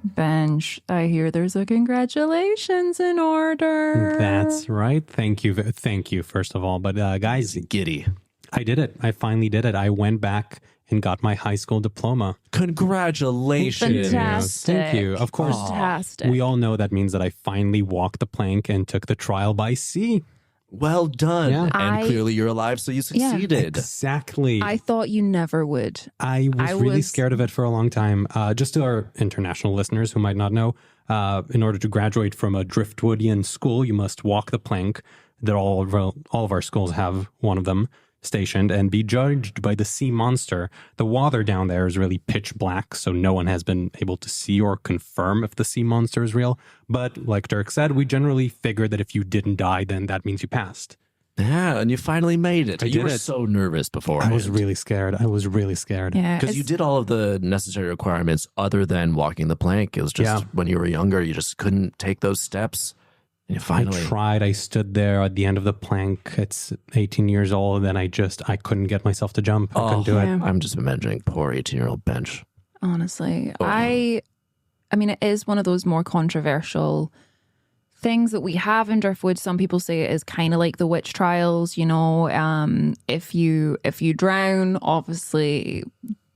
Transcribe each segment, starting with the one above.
Bench, I hear there's a congratulations in order. That's right. Thank you, first of all. But guys, giddy. I did it. I finally did it. I went back and got my high school diploma. Congratulations. Fantastic. Thank you. Of course, Fantastic. we all know that means that I finally walked the plank and took the trial by sea. Well done. Yeah. And clearly you're alive, so you succeeded. Exactly. I thought you never would. I was really scared of it for a long time. Just to our international listeners who might not know, in order to graduate from a Driftwoodian school, you must walk the plank. All of our schools have one of them stationed, and be judged by the sea monster. The water down there is really pitch black, so no one has been able to see or confirm if the sea monster is real. But like Dirk said, we generally figure that if you didn't die, then that means you passed. Yeah, and you finally made it. You were so nervous before. I was really scared. Yeah, because you did all of the necessary requirements other than walking the plank. It was just when you were younger, you just couldn't take those steps. And you finally I tried. I stood there at the end of the plank. It's 18 years old, and I couldn't get myself to jump. I couldn't do it. I'm just imagining poor 18-year-old Bench. Honestly, I mean, it is one of those more controversial things that we have in Driftwood. Some people say it is kind of like the witch trials. You know, if you drown, obviously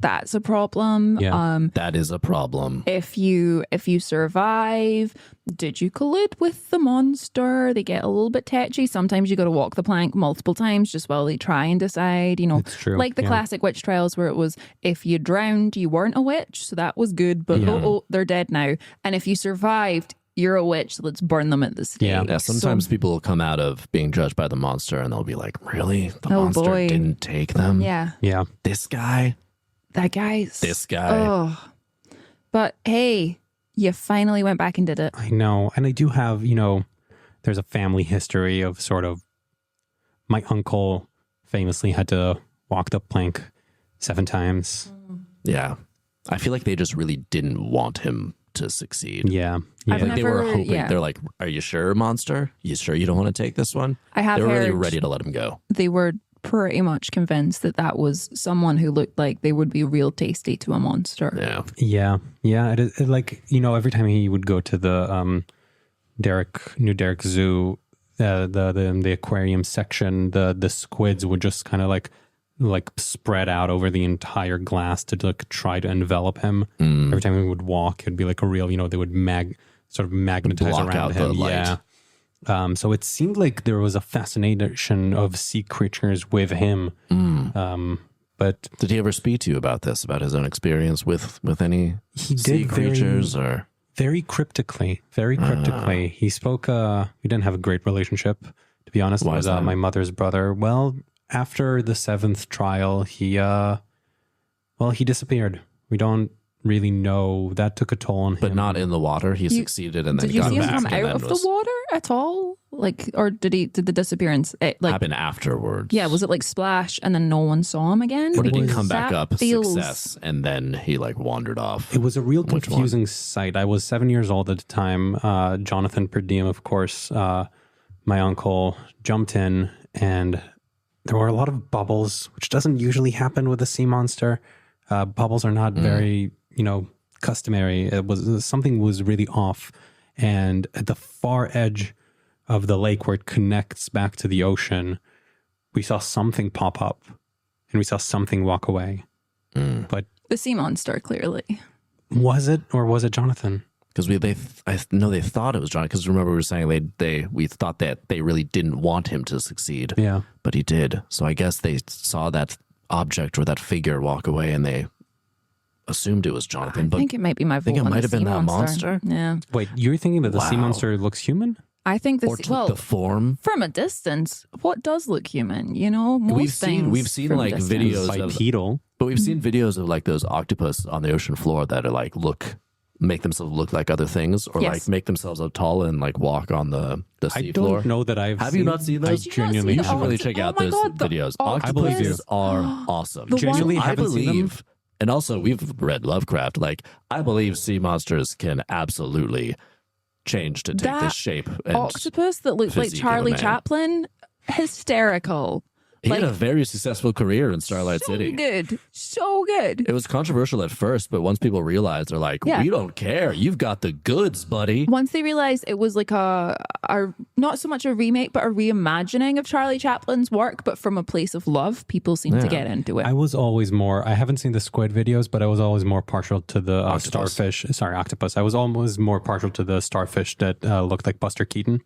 that's a problem. Yeah. That is a problem. If you survive, did you collide with the monster? They get a little bit tetchy. Sometimes you got to walk the plank multiple times just while they try and decide, you know. It's true. Like the classic witch trials where it was, if you drowned, you weren't a witch, so that was good, but they're dead now. And if you survived, you're a witch, so let's burn them at the stake. Yeah, sometimes people will come out of being judged by the monster and they'll be like, really? The monster didn't take them? Yeah. Yeah. This guy? That guy's... This guy. Oh. But hey, you finally went back and did it. I know. And I do have, you know, there's a family history of sort of, my uncle famously had to walk the plank 7 times. Yeah. I feel like they just really didn't want him to succeed. Yeah. Like they were hoping. They're like, are you sure, monster? You sure you don't want to take this one? I have They were really heard ready to let him go. They were pretty much convinced that that was someone who looked like they would be real tasty to a monster. Yeah. Yeah. Yeah. It like, you know, every time he would go to the New Derrick Zoo, the aquarium section, the squids would just kind of like spread out over the entire glass to like try to envelop him. Every time he would walk, it'd be like a real, you know, they would sort of magnetize block around out him. the light. Yeah. So it seemed like there was a fascination of sea creatures with him. But did he ever speak to you about this, about his own experience with any sea creatures? Very cryptically. He spoke, we didn't have a great relationship, to be honest. Why is that? My mother's brother. Well, after the 7th trial, he disappeared. We don't really know. That took a toll on him. But not in the water. He succeeded and then got back. Did you see him come out of the water at all? Like, or did the disappearance happen afterwards? Yeah, was it like splash and then no one saw him again? Or did he come back up, success, and then he like wandered off? It was a real confusing sight. I was 7 years old at the time. Jonathan PerDiem, of course, my uncle, jumped in, and there were a lot of bubbles, which doesn't usually happen with a sea monster. Bubbles are not very, you know, customary. Something was really off. And at the far edge of the lake where it connects back to the ocean, we saw something pop up and we saw something walk away. But the sea monster, clearly. Was it, or was it Jonathan? Because I know they thought it was Jonathan. Because remember we were saying we thought that they really didn't want him to succeed. Yeah, but he did. So I guess they saw that object or that figure walk away, and they assumed it was Jonathan. I think it might be my vote. I think it might have been that monster. Yeah. Wait, you're thinking that the sea monster looks human? I think or took the form from a distance. What does look human? You know, we've seen like videos of bipedal, but we've seen videos of like those octopus on the ocean floor that are like make themselves look like other things, or like make themselves up tall and like walk on the sea floor. I don't know that I've Have you not seen those? Genuinely, you should really check out those videos. Octopuses are awesome. Genuinely haven't seen them. And also, we've read Lovecraft. Like, I believe sea monsters can absolutely change to take this shape. And octopus that looks like Charlie Chaplin, hysterical. He had a very successful career in Starlight City. So good. It was controversial at first, but once people realized, they're like, we don't care. You've got the goods, buddy. Once they realized it was like a not so much a remake, but a reimagining of Charlie Chaplin's work, but from a place of love, people seem to get into it. I was always I haven't seen the squid videos, but I was always more partial to the octopus. I was always more partial to the starfish that looked like Buster Keaton.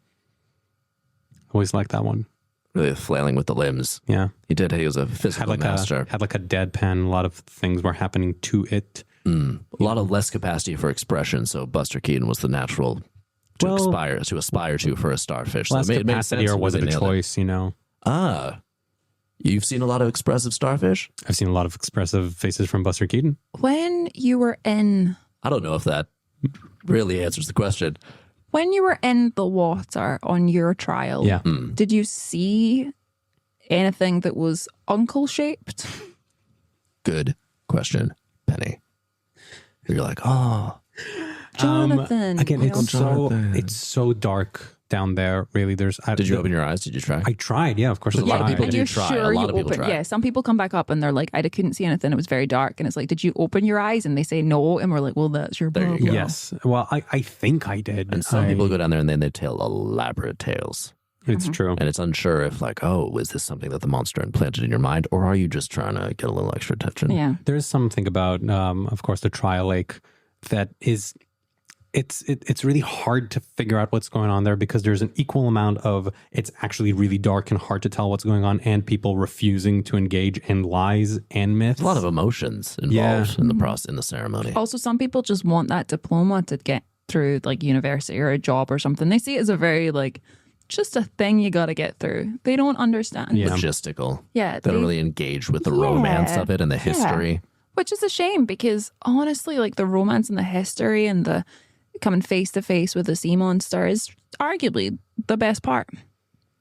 Always liked that one. Really flailing with the limbs. Yeah. He did. He was a physical master. Had like a deadpan. A lot of things were happening to it. A lot of less capacity for expression. So Buster Keaton was the natural to aspire to for a starfish. Less so it made capacity, or was it a choice, you know? You've seen a lot of expressive starfish? I've seen a lot of expressive faces from Buster Keaton. When you were in... I don't know if that really answers the question. When you were in the water on your trial, did you see anything that was uncle-shaped? Good question, Penny. You're like, Jonathan. Again, it's so dark down there. Really, did you open your eyes? Did you try? I tried. Yeah, of course. A lot of people do try. Sure a lot of people try. Yeah, some people come back up and they're like, I couldn't see anything. It was very dark. And it's like, did you open your eyes? And they say no. And we're like, well, that's your problem. There you go. Yes. Well, I think I did. And some people go down there and then they tell elaborate tales. It's true. And it's unsure if like, is this something that the monster implanted in your mind, or are you just trying to get a little extra attention? Yeah. There's something about, of course, the trial lake that is... It's really hard to figure out what's going on there, because there's an equal amount of it's actually really dark and hard to tell what's going on, and people refusing to engage in lies and myths. A lot of emotions involved in the process, in the ceremony. Also, some people just want that diploma to get through like university or a job or something. They see it as a very like just a thing you got to get through. They don't understand. Logistical. Yeah. They don't really engage with the romance of it and the history. Which is a shame, because honestly, like the romance and the history and the coming face to face with a sea monster is arguably the best part.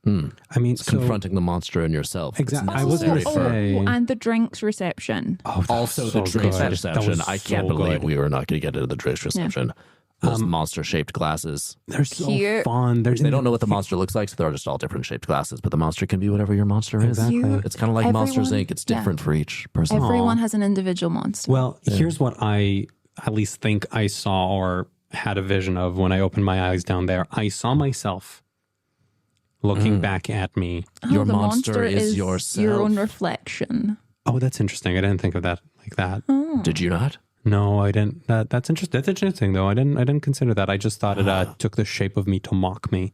I mean, confronting the monster in yourself. Exactly. I was going to say, and the drinks reception. Also, the drinks reception. I can't believe we were not going to get into the drinks reception. Those monster-shaped glasses. They're so fun. They don't know what the monster looks like, so they're just all different shaped glasses. But the monster can be whatever your monster is. Exactly. It's kind of like Monsters, Inc. It's different for each person. Everyone has an individual monster. Well, here's what I at least think I saw or had a vision of when I opened my eyes down there. I saw myself looking back at me. Your monster is yourself. Your own reflection. Oh, that's interesting. I didn't think of that like that. Did you not? No, I didn't. That's interesting. That's interesting, though. I didn't consider that. I just thought it took the shape of me to mock me.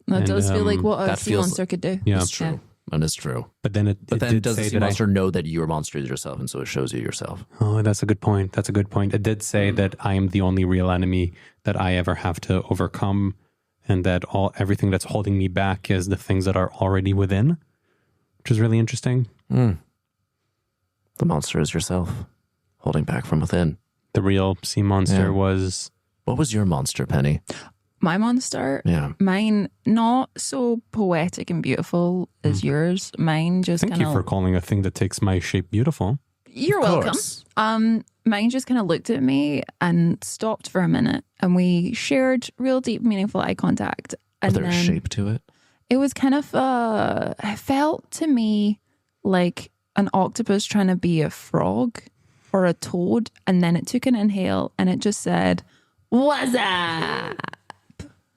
That does feel like what a sea monster could do. Yeah, that's true. And it's true. But then does the sea monster know that your monster is yourself, and so it shows you yourself? Oh, that's a good point. That's a good point. It did say that I am the only real enemy that I ever have to overcome, and that everything that's holding me back is the things that are already within, which is really interesting. The monster is yourself, holding back from within. The real sea monster was... What was your monster, Penny? My monster? Yeah. Mine, not so poetic and beautiful as yours. Mine just Thank you for calling a thing that takes my shape beautiful. You're welcome. Mine just kind of looked at me and stopped for a minute, and we shared real deep, meaningful eye contact. And was there a shape to it? It was kind of, it felt to me like an octopus trying to be a frog or a toad, and then it took an inhale and it just said, "What's up?"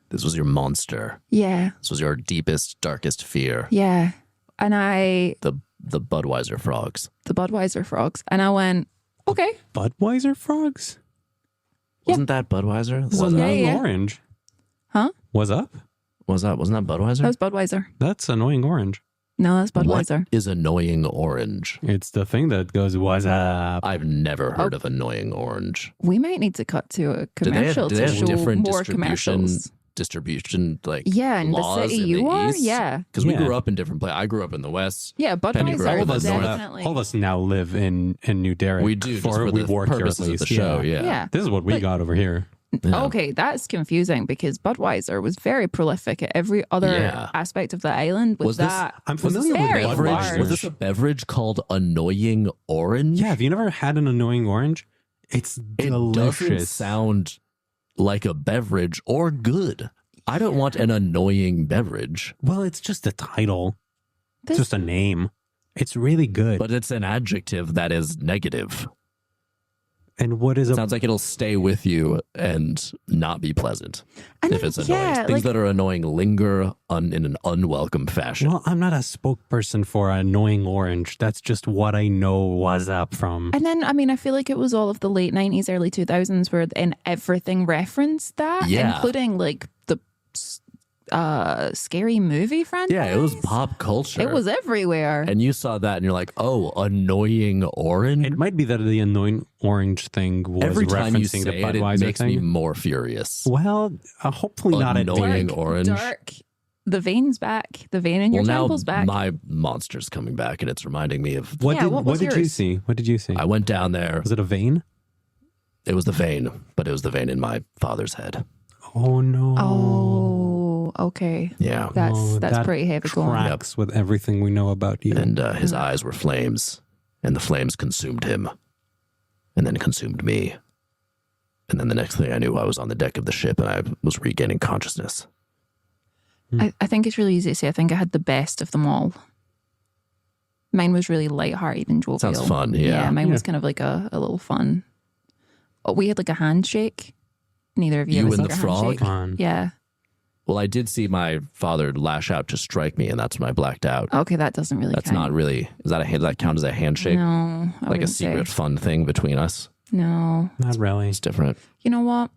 This was your monster. Yeah. This was your deepest, darkest fear. Yeah. And the Budweiser frogs. The Budweiser frogs. And I went, okay. Budweiser frogs? Wasn't that Budweiser? This is annoying orange. Huh? What's up? Wasn't that Budweiser? That was Budweiser. That's annoying orange. No, that's Budweiser. What is annoying orange? It's the thing that goes, "What's up?" I've never heard of annoying orange. We might need to cut to a commercial do they have show different more commercials. Distribution like in laws the city in you the are? East? Yeah. Because we grew up in different places. I grew up in the West. Yeah, Penny grew up Budweiser in the North. definitely. All of us now live in New Derrick. We do, just for we the work here at purposes of least. the show, yeah. This is what we got over here. Yeah. Okay, that's confusing because Budweiser was very prolific at every other aspect of the island. I'm familiar with beverage. Was this a beverage called Annoying Orange? Yeah, have you never had an annoying orange? It's delicious. It doesn't sound like a beverage or good. I don't want an annoying beverage. Well, it's just a title. It's just a name. It's really good. But it's an adjective that is negative. And what is Sounds like it'll stay with you and not be pleasant if it's annoying. Things that are annoying linger in an unwelcome fashion. Well, I'm not a spokesperson for annoying orange. That's just what I know was up from. And then, I mean, I feel like it was all of the late 90s, early 2000s where in everything referenced that, including like the scary movie franchise. Yeah, it was pop culture. It was everywhere. And you saw that and you're like, oh, annoying orange? It might be that the annoying orange thing was Every time you referencing say the Budweiser it makes thing. me more furious. Well, hopefully not annoying orange. Dark. The vein's back. The vein in your temple's back. My monster's coming back and it's reminding me of... What did you see? What did you see? I went down there. Was it a vein? It was the vein, but it was the vein in my father's head. Oh, no. Oh, okay. Yeah. That's pretty heavy going. Tracks with everything we know about you. And his eyes were flames, and the flames consumed him, and then consumed me. And then the next thing I knew, I was on the deck of the ship, and I was regaining consciousness. I think it's really easy to say. I think I had the best of them all. Mine was really lighthearted and jovial. Sounds fun, yeah. Yeah, mine was kind of like a little fun. Oh, we had like a handshake. Neither of you ever and seen the a frog? handshake? Yeah. Well, I did see my father lash out to strike me, and that's when I blacked out. Okay, that doesn't really That's count. not really... Does that count as a handshake? No, I like a secret fun thing between us? No. Not really. It's different. You know what,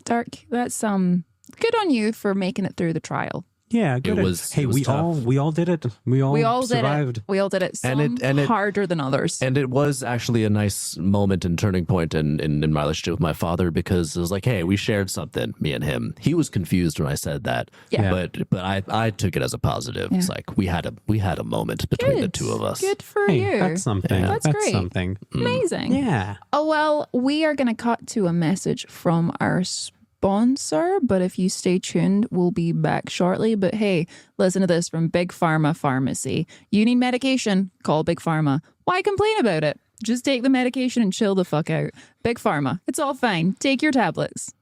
Dirk? That's good on you for making it through the trial. Yeah, good. We all did it. We all survived. We all did it. Some harder than others. And it was actually a nice moment and turning point in my relationship with my father, because it was like, hey, we shared something, me and him. He was confused when I said that. Yeah. But I took it as a positive. Yeah. It's like we had a moment between the two of us. Good for you. That's something. Yeah. That's great. Something. Amazing. Yeah. Oh, well, we are going to cut to a message from our sponsor, but if you stay tuned, we'll be back shortly. But hey, listen to this from Big Pharma Pharmacy. You need medication? Call Big Pharma. Why complain about it? Just take the medication and chill the fuck out. Big Pharma. It's all fine. Take your tablets.